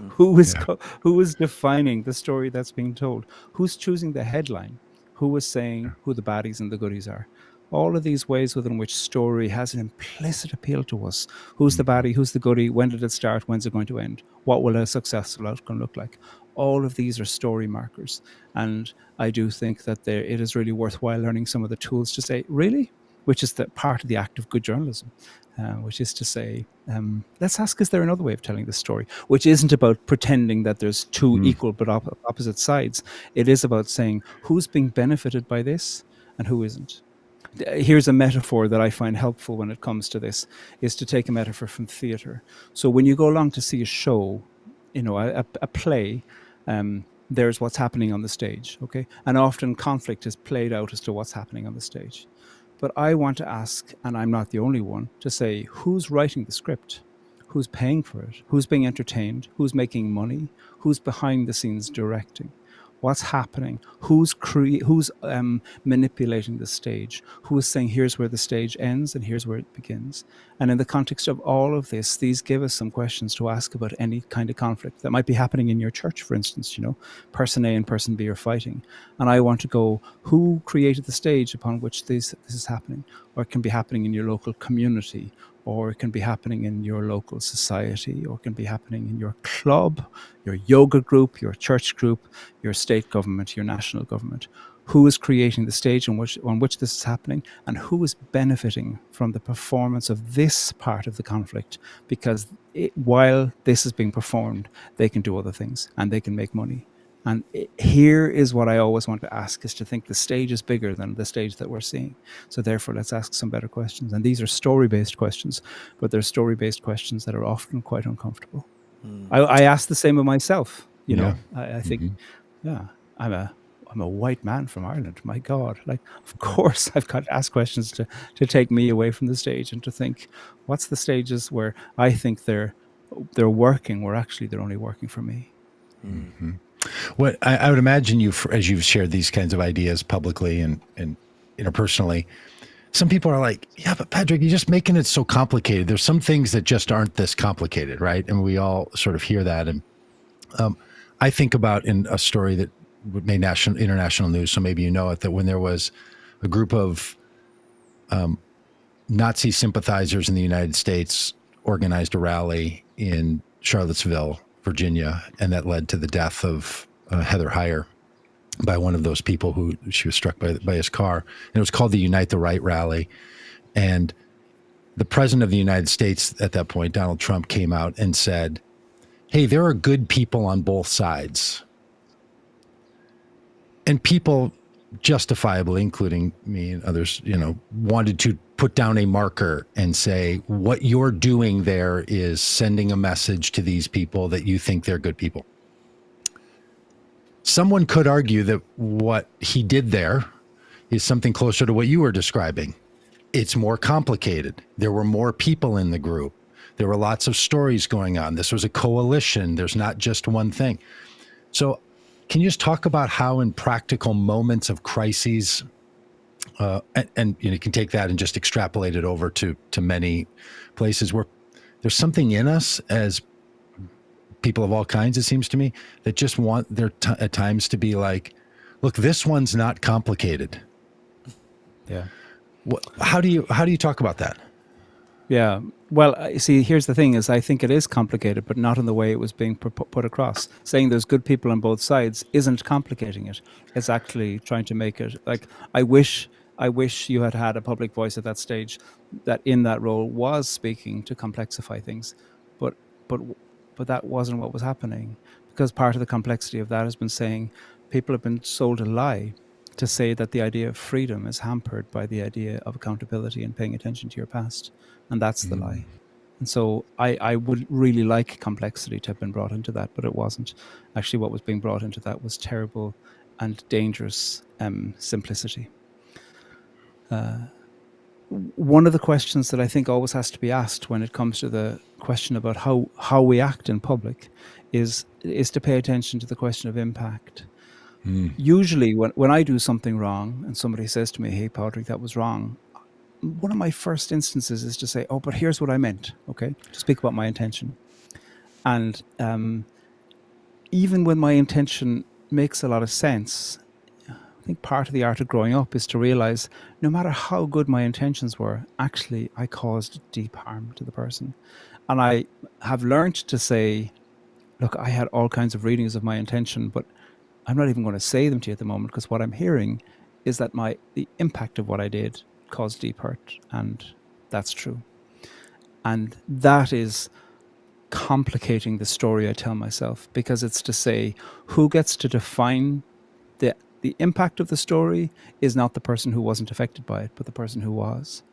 who is defining the story that's being told? Who's choosing the headline? Who is saying who the baddies and the goodies are? All of these ways within which story has an implicit appeal to us. Who's the baddie? Who's the goodie? When did it start? When's it going to end? What will a successful outcome look like? All of these are story markers. And I do think that it is really worthwhile learning some of the tools to say, really? Which is the part of the act of good journalism, which is to say, let's ask, is there another way of telling the story? Which isn't about pretending that there's two equal but opposite sides. It is about saying who's being benefited by this and who isn't. Here's a metaphor that I find helpful when it comes to this, is to take a metaphor from theatre. So when you go along to see a show, a play, there's what's happening on the stage, okay? And often conflict is played out as to what's happening on the stage. But I want to ask, and I'm not the only one, to say, who's writing the script? Who's paying for it? Who's being entertained? Who's making money? Who's behind the scenes directing? What's happening? Who's manipulating the stage? Who is saying, here's where the stage ends and here's where it begins? And in the context of all of this, these give us some questions to ask about any kind of conflict that might be happening in your church, for instance, person A and person B are fighting. And I want to go, who created the stage upon which this is happening? Or it can be happening in your local community, or it can be happening in your local society, or it can be happening in your club, your yoga group, your church group, your state government, your national government. who is creating the stage on which this is happening, and who is benefiting from the performance of this part of the conflict, because while this is being performed, they can do other things and they can make money. And here is what I always want to ask, is to think the stage is bigger than the stage that we're seeing. So therefore, let's ask some better questions. And these are story-based questions, but they're story-based questions that are often quite uncomfortable. I ask the same of myself. You know, I think, I'm a white man from Ireland. My God, like, of course, I've got to ask questions to take me away from the stage and to think, what's the stages where I think they're working, where actually they're only working for me. Mm-hmm. What I would imagine you, as you've shared these kinds of ideas publicly and interpersonally, some people are like, yeah, but Pádraig, you're just making it so complicated. There's some things that just aren't this complicated, right? And we all sort of hear that. And I think about in a story that made international news, so maybe you know it, that when there was a group of Nazi sympathizers in the United States organized a rally in Charlottesville, Virginia, and that led to the death of Heather Heyer by one of those people who she was struck by his car. And it was called the Unite the Right rally. And the president of the United States at that point, Donald Trump, came out and said, hey, there are good people on both sides. And people, justifiably, including me and others, wanted to put down a marker and say, what you're doing there is sending a message to these people that you think they're good people. Someone could argue that what he did there is something closer to what you were describing. It's more complicated. There were more people in the group. There were lots of stories going on. This was a coalition. There's not just one thing. So can you just talk about how in practical moments of crises, and you can take that and just extrapolate it over to many places where there's something in us as people of all kinds, it seems to me, that just want at times to be like, look, this one's not complicated. Yeah. How do you talk about that? Yeah. Well, see, here's the thing: is I think it is complicated, but not in the way it was being put across. Saying there's good people on both sides isn't complicating it. It's actually trying to make it like, I wish you had had a public voice at that stage that in that role was speaking to complexify things, but that wasn't what was happening, because part of the complexity of that has been saying people have been sold a lie to say that the idea of freedom is hampered by the idea of accountability and paying attention to your past. And that's the lie. And so I would really like complexity to have been brought into that, but it wasn't. Actually, what was being brought into that was terrible and dangerous simplicity. One of the questions that I think always has to be asked when it comes to the question about how we act in public is to pay attention to the question of impact. Usually when I do something wrong and somebody says to me, hey, Pádraig, that was wrong, one of my first instances is to say, oh, but here's what I meant, okay? To speak about my intention. And even when my intention makes a lot of sense, I think part of the art of growing up is to realize no matter how good my intentions were, actually I caused deep harm to the person. And I have learned to say, look, I had all kinds of readings of my intention, but I'm not even going to say them to you at the moment, because what I'm hearing is that the impact of what I did caused deep hurt, and that's true. And that is complicating the story I tell myself, because it's to say who gets to define the impact of the story is not the person who wasn't affected by it, but the person who was.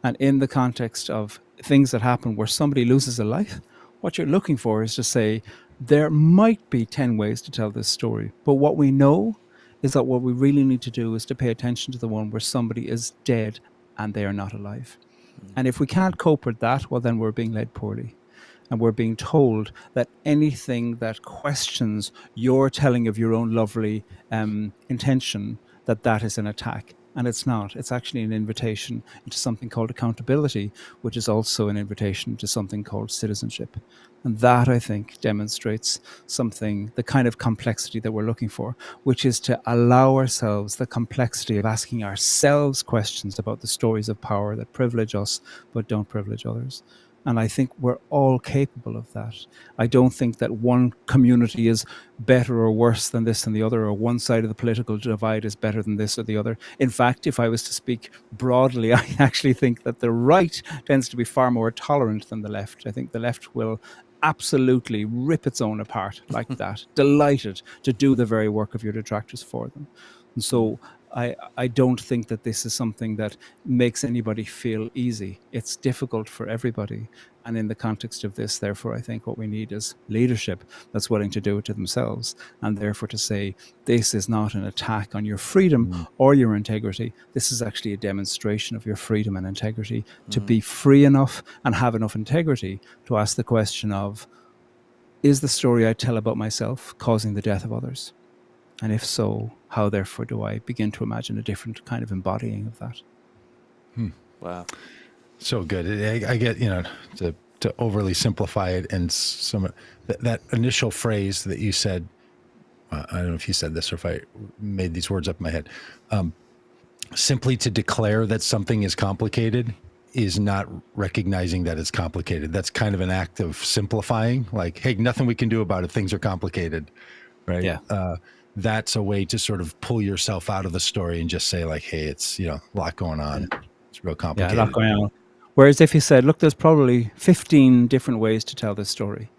And in the context of things that happen where somebody loses a life, what you're looking for is to say, there might be 10 ways to tell this story. But what we know is that what we really need to do is to pay attention to the one where somebody is dead and they are not alive. And if we can't cope with that, well, then we're being led poorly. And we're being told that anything that questions your telling of your own lovely intention, that is an attack. And it's not. It's actually an invitation into something called accountability, which is also an invitation to something called citizenship. And that, I think, demonstrates the kind of complexity that we're looking for, which is to allow ourselves the complexity of asking ourselves questions about the stories of power that privilege us but don't privilege others. And I think we're all capable of that. I don't think that one community is better or worse than this and the other, or one side of the political divide is better than this or the other. In fact, if I was to speak broadly, I actually think that the right tends to be far more tolerant than the left. I think the left will absolutely rip its own apart like that, delighted to do the very work of your detractors for them. And so I don't think that this is something that makes anybody feel easy. It's difficult for everybody. And in the context of this, therefore, I think what we need is leadership that's willing to do it to themselves, and therefore to say, this is not an attack on your freedom or your integrity. This is actually a demonstration of your freedom and integrity to be free enough and have enough integrity to ask the question of, is the story I tell about myself causing the death of others? And if so, how therefore do I begin to imagine a different kind of embodying of that? Wow. So good. I get, to overly simplify it, and that initial phrase that you said, I don't know if you said this or if I made these words up in my head, simply to declare that something is complicated is not recognizing that it's complicated. That's kind of an act of simplifying, like, hey, nothing we can do about it. Things are complicated, right? Yeah. That's a way to sort of pull yourself out of the story and just say, like, hey, it's, a lot going on. It's real complicated. Yeah, a lot going on. Whereas if you said, look, there's probably 15 different ways to tell this story,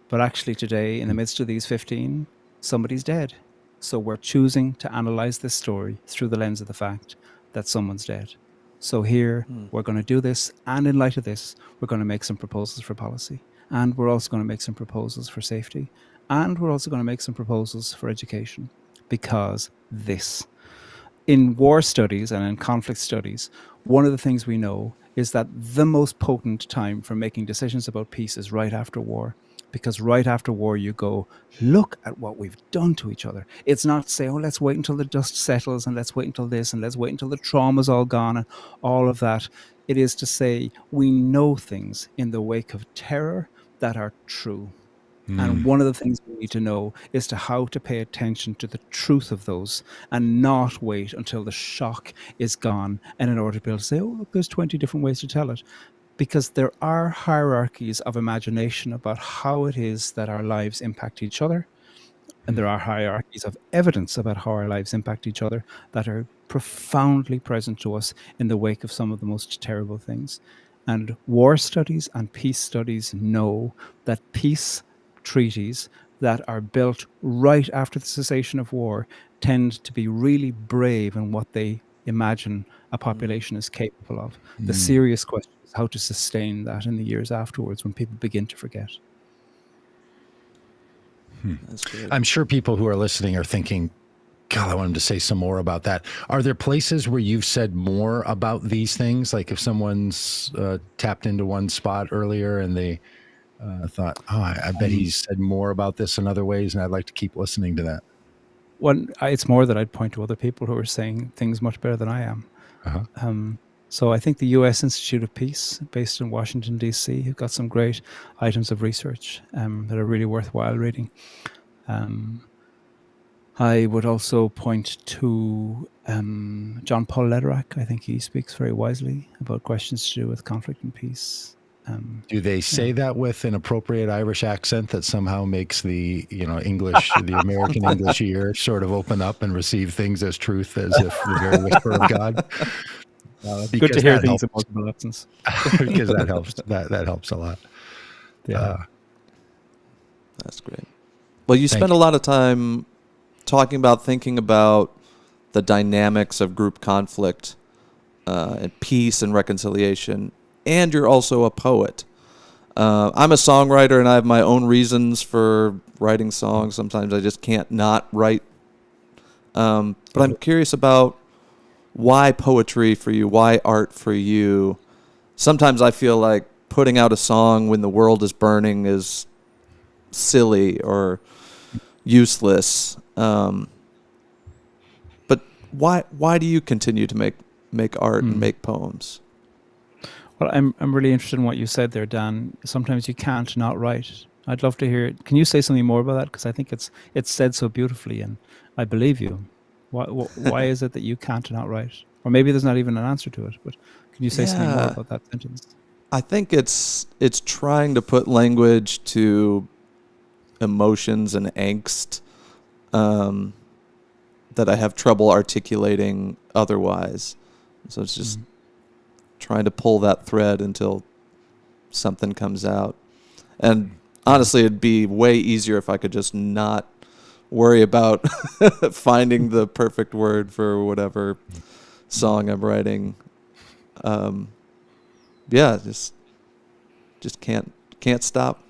but actually today, in the midst of these 15, somebody's dead. So we're choosing to analyze this story through the lens of the fact that someone's dead. So here, we're going to do this, and in light of this, we're going to make some proposals for policy, and we're also going to make some proposals for safety, and we're also going to make some proposals for education, because this. In war studies and in conflict studies, one of the things we know is that the most potent time for making decisions about peace is right after war. Because right after war, you go, look at what we've done to each other. It's not say, oh, let's wait until the dust settles, and let's wait until this, and let's wait until the trauma's all gone, and all of that. It is to say, we know things in the wake of terror that are true. And one of the things we need to know is to how to pay attention to the truth of those, and not wait until the shock is gone, and in order to be able to say, oh, look, there's 20 different ways to tell it. Because there are hierarchies of imagination about how it is that our lives impact each other. And there are hierarchies of evidence about how our lives impact each other that are profoundly present to us in the wake of some of the most terrible things. And war studies and peace studies know that peace treaties that are built right after the cessation of war tend to be really brave in what they imagine a population is capable of. The serious question is how to sustain that in the years afterwards when people begin to forget. That's good. I'm sure people who are listening are thinking, God, I want him to say some more about that. Are there places where you've said more about these things? Like if someone's tapped into one spot earlier and they thought, oh, I bet he's said more about this in other ways, and I'd like to keep listening to that. Well, it's more that I'd point to other people who are saying things much better than I am. So I think the U.S. Institute of Peace, based in Washington, D.C., have got some great items of research that are really worthwhile reading. I would also point to John Paul Lederach. I think he speaks very wisely about questions to do with conflict and peace. Do they say that with an appropriate Irish accent that somehow makes the English, the American English ear sort of open up and receive things as truth, as if the very whisper of God? Good to hear things in multiple accents. Because that helps. That helps a lot. Yeah, that's great. Well, you spend a lot of time thinking about the dynamics of group conflict and peace and reconciliation. And you're also a poet. I'm a songwriter, and I have my own reasons for writing songs. Sometimes I just can't not write. But I'm curious about why poetry for you, why art for you. Sometimes I feel like putting out a song when the world is burning is silly or useless. But why do you continue to make art and make poems? Well, I'm really interested in what you said there, Dan. Sometimes you can't not write. I'd love to hear it. Can you say something more about that? Because I think it's said so beautifully, and I believe you. Why is it that you can't not write? Or maybe there's not even an answer to it, but can you say something more about that sentence? I think it's trying to put language to emotions and angst that I have trouble articulating otherwise. So it's just trying to pull that thread until something comes out. And honestly, it'd be way easier if I could just not worry about finding the perfect word for whatever song I'm writing. Yeah, just can't stop.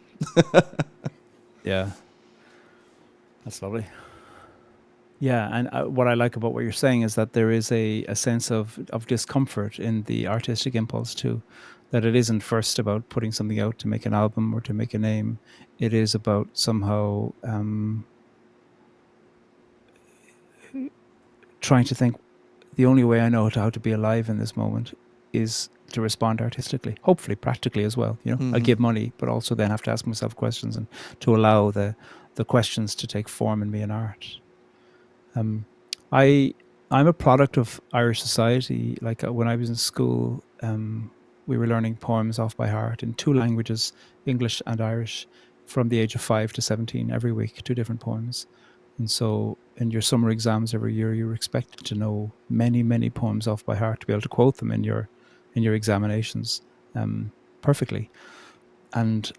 Yeah, that's lovely. Yeah, and what I like about what you're saying is that there is a sense of discomfort in the artistic impulse too, that it isn't first about putting something out to make an album or to make a name. It is about somehow trying to think, the only way I know how to be alive in this moment is to respond artistically, hopefully practically as well. You know, I give money, but also then have to ask myself questions and to allow the questions to take form in me in art. I'm a product of Irish society. Like when I was in school, we were learning poems off by heart in 2 languages, English and Irish, from the age of 5 to 17 every week, 2 different poems. And so in your summer exams every year, you were expected to know many, many poems off by heart to be able to quote them in your examinations perfectly. And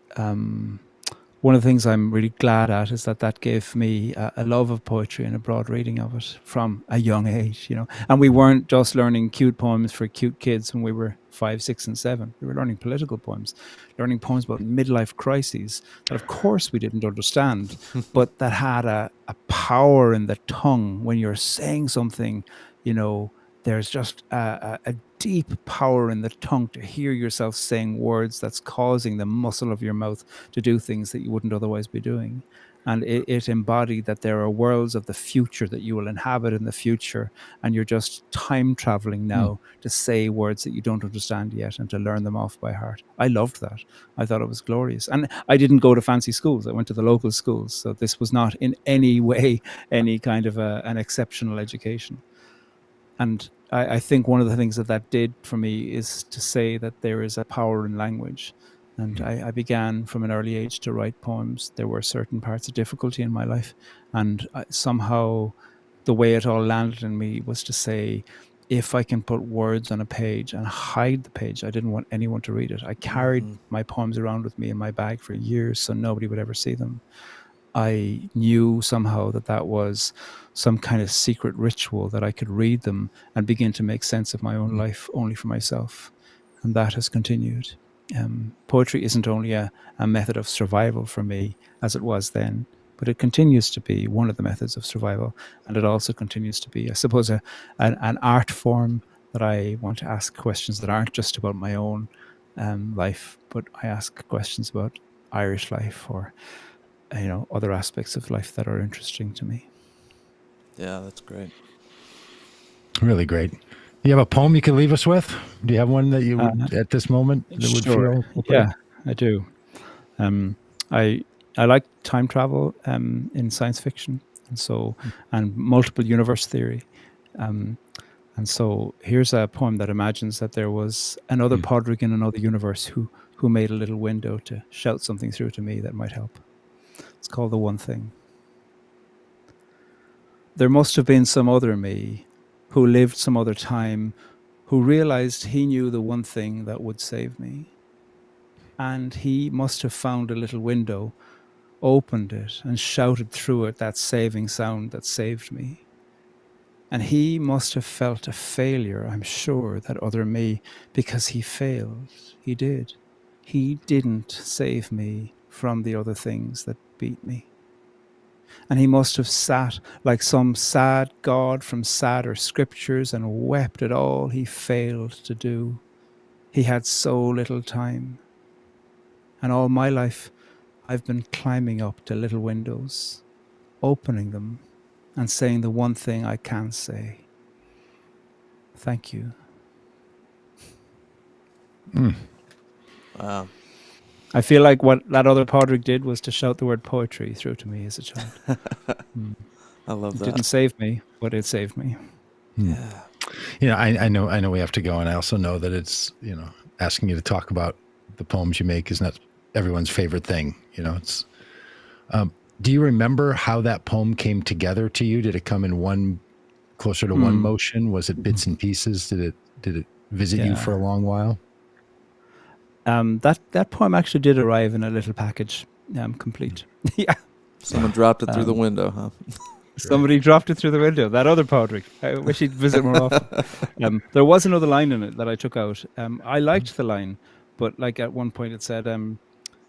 one of the things I'm really glad at is that gave me a love of poetry and a broad reading of it from a young age, you know. And we weren't just learning cute poems for cute kids when we were 5, 6, and 7. We were learning political poems, learning poems about midlife crises that, of course, we didn't understand, but that had a power in the tongue. When you're saying something, you know, there's just a deep power in the tongue to hear yourself saying words that's causing the muscle of your mouth to do things that you wouldn't otherwise be doing. And it embodied that there are worlds of the future that you will inhabit in the future, and you're just time traveling now to say words that you don't understand yet and to learn them off by heart. I loved that. I thought it was glorious. And I didn't go to fancy schools. I went to the local schools. So this was not in any way any kind of an exceptional education. And I think one of the things that did for me is to say that there is a power in language. And I began from an early age to write poems. There were certain parts of difficulty in my life. And somehow the way it all landed in me was to say, if I can put words on a page and hide the page, I didn't want anyone to read it. I carried my poems around with me in my bag for years so nobody would ever see them. I knew somehow that was some kind of secret ritual, that I could read them and begin to make sense of my own life only for myself. And that has continued. Poetry isn't only a method of survival for me, as it was then, but it continues to be one of the methods of survival. And it also continues to be, I suppose, an art form that I want to ask questions that aren't just about my own life, but I ask questions about Irish life or other aspects of life that are interesting to me. Yeah, that's great. Really great. You have a poem you can leave us with? Do you have one that you would, at this moment, that would feel? Yeah, I do. I like time travel in science fiction, and multiple universe theory. And so here's a poem that imagines that there was another Pádraig in another universe who made a little window to shout something through to me that might help. It's called The One Thing. There must have been some other me who lived some other time, who realized he knew the one thing that would save me. And he must have found a little window, opened it, and shouted through it that saving sound that saved me. And he must have felt a failure, I'm sure, that other me, because he failed. He did. He didn't save me from the other things that beat me. And he must have sat like some sad god from sadder scriptures and wept at all he failed to do. He had so little time. And all my life, I've been climbing up to little windows, opening them and saying the one thing I can say. Thank you. Wow. I feel like what that other Pádraig did was to shout the word poetry through to me as a child. I love that. It didn't save me, but it saved me. Yeah. I know we have to go, and I also know that it's, asking you to talk about the poems you make is not everyone's favorite thing. You know, it's. Do you remember how that poem came together to you? Did it come in closer to one motion? Was it bits and pieces? Did it visit you for a long while? That poem actually did arrive in a little package, complete. Yeah. Someone dropped it through the window, huh? Somebody dropped it through the window. That other Pádraig. I wish he'd visit more often. There was another line in it that I took out. I liked the line, but like at one point it said,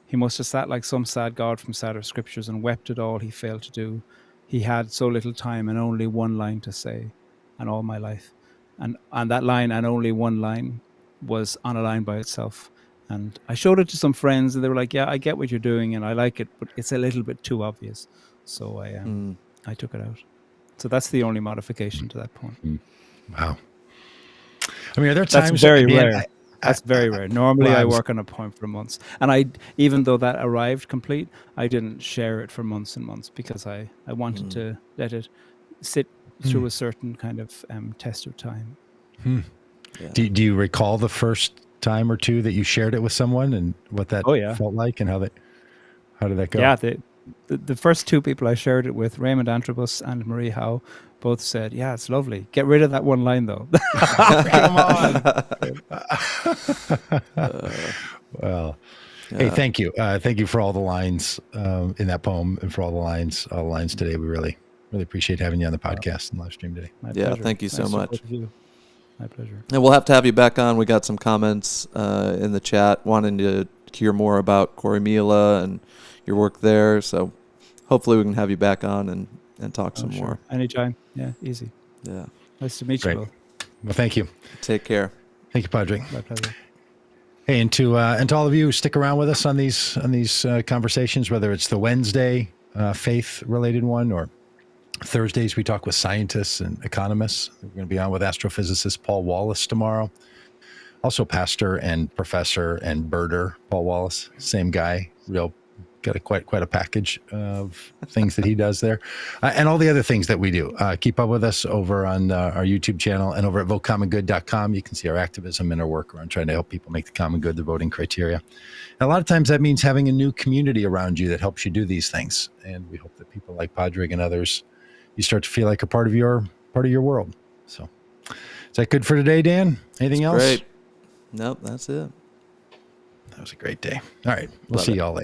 he must have sat like some sad god from sadder scriptures and wept at all he failed to do. He had so little time and only one line to say, and all my life. And that line, and only one line, was on a line by itself. And I showed it to some friends and they were like, yeah, I get what you're doing and I like it, but it's a little bit too obvious. So I took it out. So that's the only modification to that poem. Wow. I mean, are there times... That's very rare. That's very rare. Normally, I work on a poem for months. And even though that arrived complete, I didn't share it for months and months because I wanted to let it sit through a certain kind of test of time. Yeah. Do you recall the first time or two that you shared it with someone and what that felt like and how did that go? Yeah, the first two people I shared it with, Raymond Antrobus and Marie Howe, both said, yeah, it's lovely. Get rid of that one line, though. Come on. Well, hey, thank you. Thank you for all the lines in that poem and for all the lines today. We really, really appreciate having you on the podcast and live stream today. My pleasure. Thank you so much. My pleasure. And we'll have to have you back on. We got some comments in the chat wanting to hear more about Corrymeela and your work there. So hopefully we can have you back on and talk some more. Anytime. Yeah, easy. Yeah. Nice to meet you both. Well, thank you. Take care. Thank you, Pádraig. My pleasure. Hey, and to all of you who stick around with us on these conversations, whether it's the Wednesday faith-related one or Thursdays, we talk with scientists and economists. We're going to be on with astrophysicist Paul Wallace tomorrow. Also pastor and professor and birder Paul Wallace, same guy, got quite a package of things that he does there, and all the other things that we do. Keep up with us over on our YouTube channel and over at votecommongood.com. You can see our activism and our work around trying to help people make the common good the voting criteria. And a lot of times that means having a new community around you that helps you do these things. And we hope that people like Pádraig and others, you start to feel like a part of your world. So is that good for today, Dan? Anything else? Great. Nope, that's it. That was a great day. All right. We'll Love see it. y'all later.